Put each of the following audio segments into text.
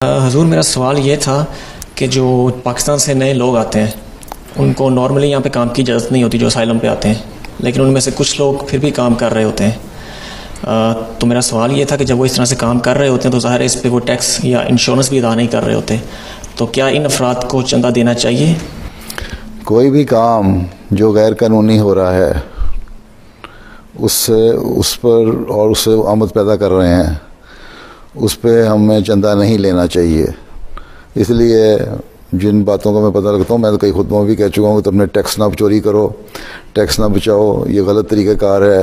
حضور میرا سوال یہ تھا کہ جو پاکستان سے نئے لوگ آتے ہیں ان کو نارملی یہاں پہ کام کی اجازت نہیں ہوتی جو اسائلم پہ آتے ہیں، لیکن ان میں سے کچھ لوگ پھر بھی کام کر رہے ہوتے ہیں۔ تو میرا سوال یہ تھا کہ جب وہ اس طرح سے کام کر رہے ہوتے ہیں تو ظاہر ہے اس پہ وہ ٹیکس یا انشورنس بھی ادا نہیں کر رہے ہوتے، تو کیا ان افراد کو چندہ دینا چاہیے؟ کوئی بھی کام جو غیر قانونی ہو رہا ہے اس پر اور اس سے آمد پیدا کر رہے ہیں اس پہ ہمیں چندہ نہیں لینا چاہیے۔ اس لیے جن باتوں کو میں پتہ لگتا ہوں، میں تو کئی خطبوں میں بھی کہہ چکا ہوں کہ تم نے ٹیکس نہ چوری کرو، ٹیکس نہ بچاؤ، یہ غلط طریقہ کار ہے۔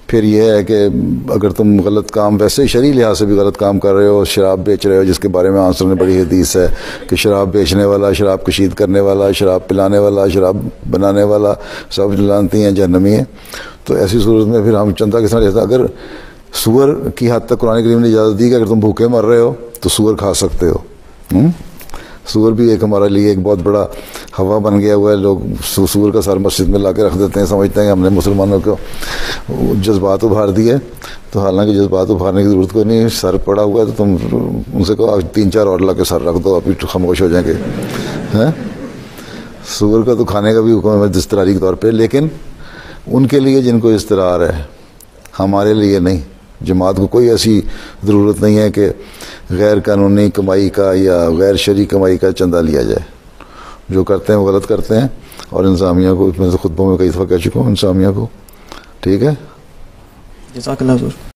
پھر یہ ہے کہ اگر تم غلط کام ویسے ہی شرعی لحاظ سے بھی غلط کام کر رہے ہو، شراب بیچ رہے ہو، جس کے بارے میں آنسر نے بڑی حدیث ہے کہ شراب بیچنے والا، شراب کشید کرنے والا، شراب پلانے والا، شراب بنانے والا سب جانتی ہیں جہنمی ہیں۔ تو ایسی صورت میں پھر ہم چندہ کس طرح لیتا؟ اگر سور کی حد تک قرآن کریم نے اجازت دی کہ اگر تم بھوکے مر رہے ہو تو سور کھا سکتے ہو۔ سور بھی ایک ہمارے لیے ایک بہت بڑا ہوا بن گیا ہوا ہے۔ لوگ سور کا سر مسجد میں لا کے رکھ دیتے ہیں، سمجھتے ہیں کہ ہم نے مسلمانوں کو جذبات ابھار دیے، تو حالانکہ جذبات ابھارنے کی ضرورت کوئی نہیں۔ سر پڑا ہوا ہے تو تم ان سے کہو 3-4 اور لا کے سر رکھ دو، ابھی خاموش ہو جائیں گے۔ سور کا تو کھانے کا بھی حکم ہے دستراری کے طور پہ، لیکن ان کے لیے جن کو استرار ہے، ہمارے لیے نہیں۔ جماعت کو کوئی ایسی ضرورت نہیں ہے کہ غیر قانونی کمائی کا یا غیر شرعی کمائی کا چندہ لیا جائے۔ جو کرتے ہیں وہ غلط کرتے ہیں، اور انتظامیہ کو، میں خطبوں میں کئی دفعہ کہہ چکا ہوں، انتظامیہ کو ٹھیک ہے۔ جزاک اللہ حضور۔